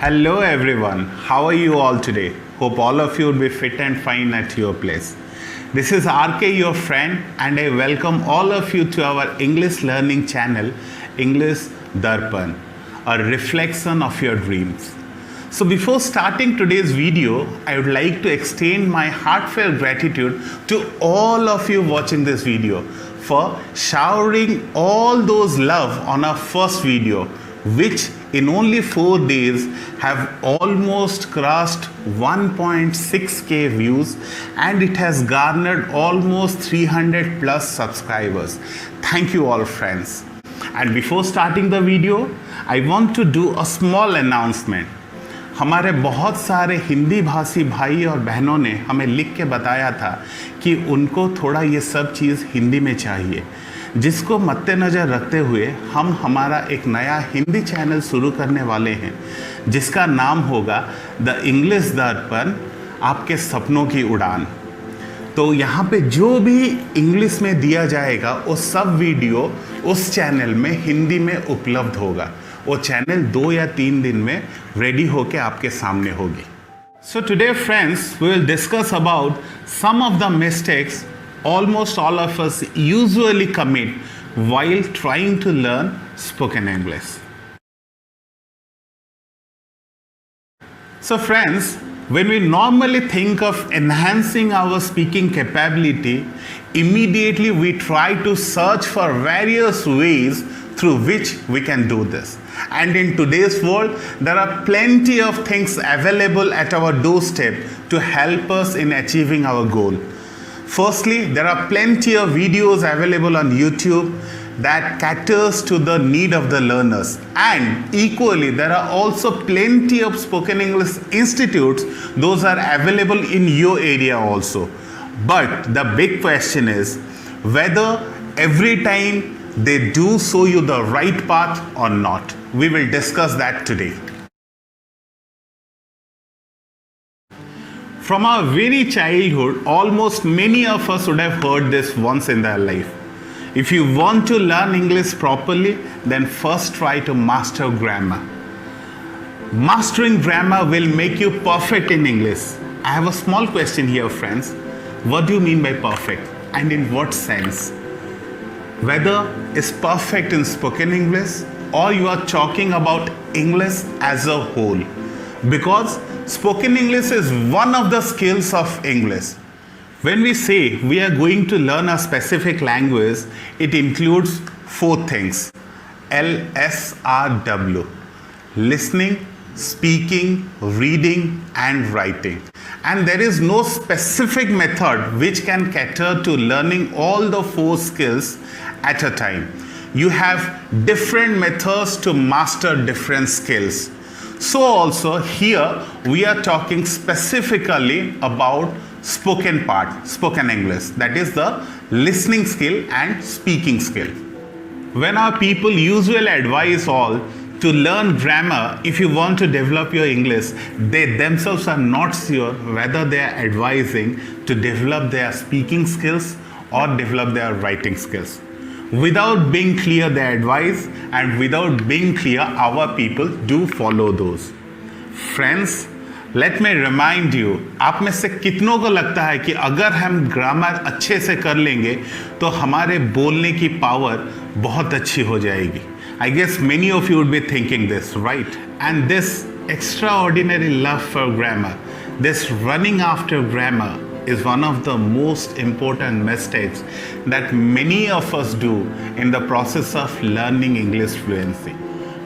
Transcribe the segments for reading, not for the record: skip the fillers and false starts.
Hello everyone, how are you all today? Hope all of you will be fit and fine at your place. This is RK, your friend, and I welcome all of you to our English learning channel, English Darpan, a reflection of your dreams. So before starting today's video, I would like to extend my heartfelt gratitude to all of you watching this video for showering all those love on our first video, which in only 4 days have almost crossed 1.6k views, and it has garnered almost 300 plus subscribers. Thank you all friends. And before starting the video, I want to do a small announcement. हमारे बहुत सारे हिंदी भाषी भाई और बहनों ने हमें लिख के बताया था कि उनको थोड़ा ये सब चीज़ हिंदी में चाहिए, जिसको मद्देनज़र रखते हुए हम हमारा एक नया हिंदी चैनल शुरू करने वाले हैं, जिसका नाम होगा द इंग्लिश दर्पण, आपके सपनों की उड़ान। तो यहाँ पे जो भी इंग्लिश में दिया जाएगा वो सब वीडियो उस चैनल में हिंदी में उपलब्ध होगा। वो चैनल 2 या 3 दिन में रेडी होके आपके सामने होगी। So today friends, we will discuss about some of the mistakes almost all of us usually commit while trying to learn spoken English. So friends, when we normally think of enhancing our speaking capability, immediately we try to search for various ways through which we can do this. And in today's world, there are plenty of things available at our doorstep to help us in achieving our goal. Firstly, there are plenty of videos available on YouTube that caters to the need of the learners. And equally, there are also plenty of spoken English institutes. Those are available in your area also. But the big question is whether every time they do show you the right path or not. We will discuss that today. From our very childhood, almost many of us would have heard this once in their life. If you want to learn English properly, then first try to master grammar. Mastering grammar will make you perfect in English. I have a small question here, friends. What do you mean by perfect, and in what sense? Whether it's perfect in spoken English or you are talking about English as a whole, because spoken English is one of the skills of English. When we say we are going to learn a specific language, it includes 4 things: LSRW: listening, speaking, reading, and writing. And there is no specific method which can cater to learning all the 4 skills at a time. You have different methods to master different skills. So also here we are talking specifically about spoken part, spoken English, that is the listening skill and speaking skill. When our people usually advise all to learn grammar, if you want to develop your English, they themselves are not sure whether they are advising to develop their speaking skills or develop their writing skills. Without being clear their advice and without being clear, our people do follow those. Friends, let me remind you, आप में से कितनों को लगता है कि अगर हम ग्रामर अच्छे से कर लेंगे तो हमारे बोलने की पावर बहुत अच्छी हो जाएगी. I guess many of you would be thinking this, right? And this extraordinary love for grammar, this running after grammar, is one of the most important mistakes that many of us do in the process of learning English fluency.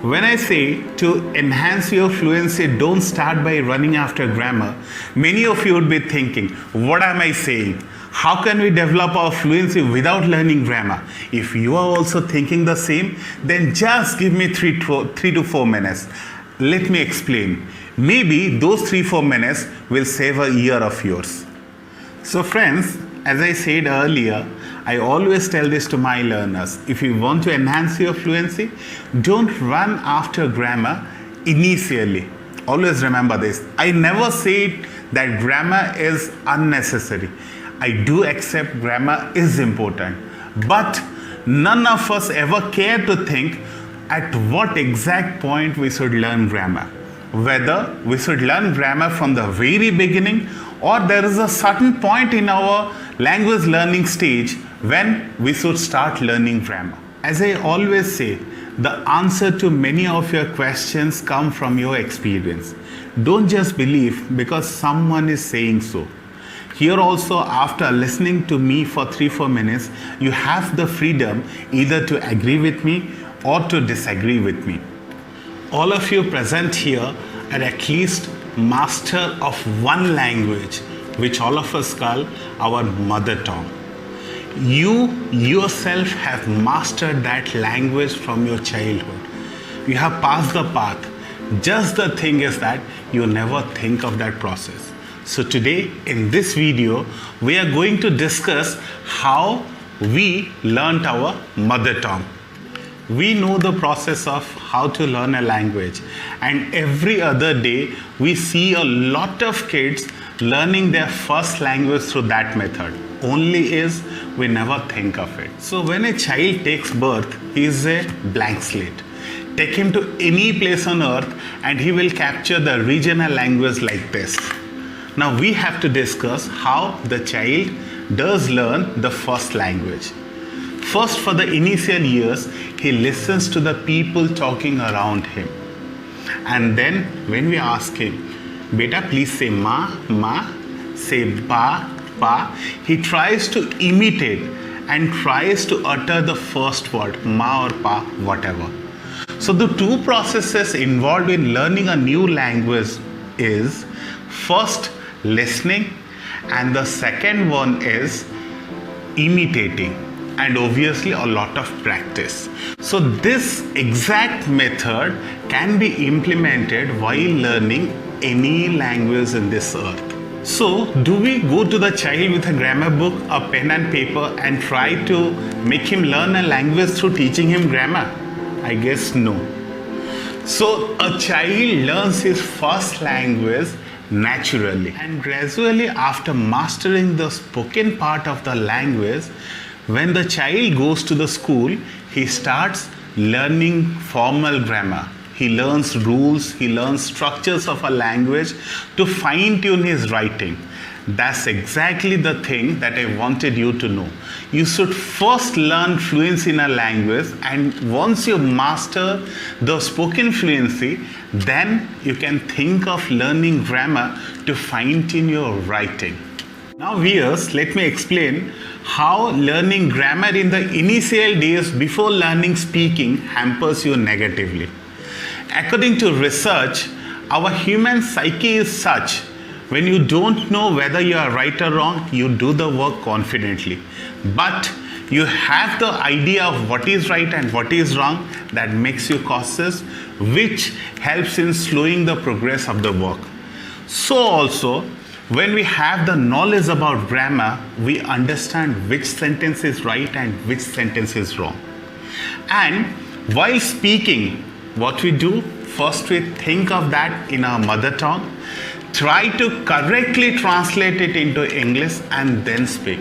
When I say to enhance your fluency, don't start by running after grammar, many of you would be thinking, what am I saying? How can we develop our fluency without learning grammar? If you are also thinking the same, then just give me 3 to 4 minutes. Let me explain. Maybe those 3-4 minutes will save a year of yours. So friends, as I said earlier, I always tell this to my learners. If you want to enhance your fluency, don't run after grammar initially. Always remember this. I never said that grammar is unnecessary. I do accept grammar is important. But none of us ever care to think at what exact point we should learn grammar. whether we should learn grammar from the very beginning or there is a certain point in our language learning stage when we should start learning grammar. As I always say, the answer to many of your questions come from your experience. Don't just believe because someone is saying so. Here also, after listening to me for 3-4 minutes, you have the freedom either to agree with me or to disagree with me. All of you present here are at least master of one language, which all of us call our mother tongue. You yourself have mastered that language from your childhood. You have passed the path. Just the thing is that you never think of that process. So today in this video, we are going to discuss how we learnt our mother tongue. We know the process of how to learn a language, and every other day we see a lot of kids learning their first language through that method. Only is we never think of it. So when a child takes birth, he is a blank slate. Take him to any place on earth and he will capture the regional language like this. Now we have to discuss how the child does learn the first language. First, for the initial years, he listens to the people talking around him. And then when we ask him, Beta, please say ma, ma, say pa, pa, he tries to imitate and tries to utter the first word, ma or pa, whatever. So the two processes involved in learning a new language is first listening and the second one is imitating, and obviously a lot of practice. So this exact method can be implemented while learning any language in this earth. So do we go to the child with a grammar book, a pen and paper and try to make him learn a language through teaching him grammar? I guess no. So a child learns his first language naturally, and gradually after mastering the spoken part of the language, when the child goes to the school, he starts learning formal grammar. He learns rules, he learns structures of a language to fine-tune his writing. That's exactly the thing that I wanted you to know. You should first learn fluency in a language, and once you master the spoken fluency, then you can think of learning grammar to fine-tune your writing. Now viewers, let me explain how learning grammar in the initial days before learning speaking hampers you negatively. According to research, our human psyche is such, when you don't know whether you are right or wrong, you do the work confidently. But you have the idea of what is right and what is wrong, that makes you cautious, which helps in slowing the progress of the work. So also, when we have the knowledge about grammar, we understand which sentence is right and which sentence is wrong. And while speaking, what we do, first we think of that in our mother tongue, try to correctly translate it into English and then speak.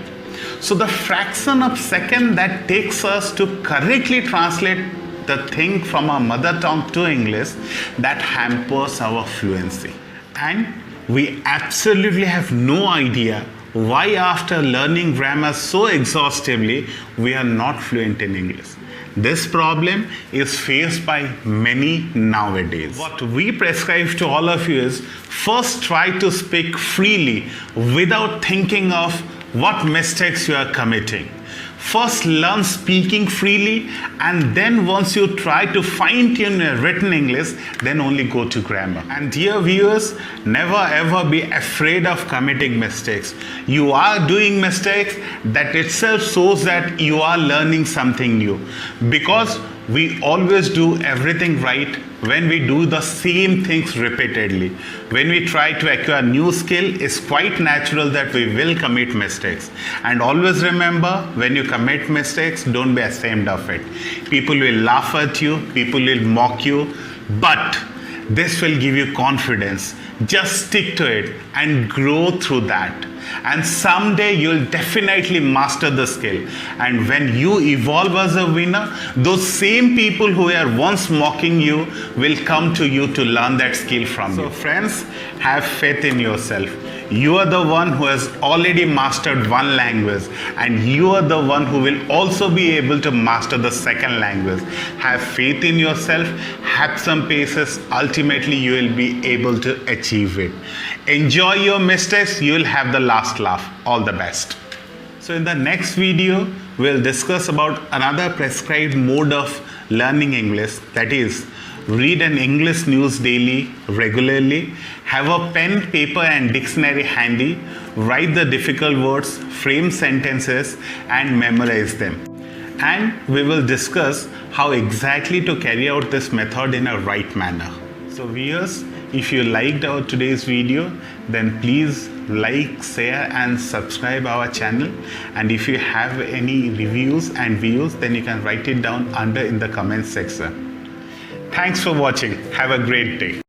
So the fraction of second that takes us to correctly translate the thing from our mother tongue to English, that hampers our fluency. And we absolutely have no idea why after learning grammar so exhaustively, we are not fluent in English. This problem is faced by many nowadays. What we prescribe to all of you is first try to speak freely without thinking of what mistakes you are committing. First learn speaking freely, and then once you try to fine-tune your written English, then only go to grammar. And dear viewers, never ever be afraid of committing mistakes. You are doing mistakes, that itself shows that you are learning something new. Because we always do everything right when we do the same things repeatedly. When we try to acquire new skill, it's quite natural that we will commit mistakes. And always remember, when you commit mistakes, don't be ashamed of it. People will laugh at you, people will mock you, but This will give you confidence. Just stick to it and grow through that. And someday you'll definitely master the skill. And when you evolve as a winner, those same people who were once mocking you will come to you to learn that skill from you. So friends, have faith in yourself. You are the one who has already mastered one language, and you are the one who will also be able to master the second language. Have faith in yourself, have some paces, ultimately you will be able to achieve it. Enjoy your mistakes, you will have the last laugh. All the best. So in the next video, we'll discuss about another prescribed mode of learning English, that is, read an English news daily, regularly, have a pen, paper and dictionary handy, write the difficult words, frame sentences and memorize them. And we will discuss how exactly to carry out this method in a right manner. So viewers, if you liked our today's video, then please like, share and subscribe our channel. And if you have any reviews and views, then you can write it down under in the comment section. Thanks for watching. Have a great day.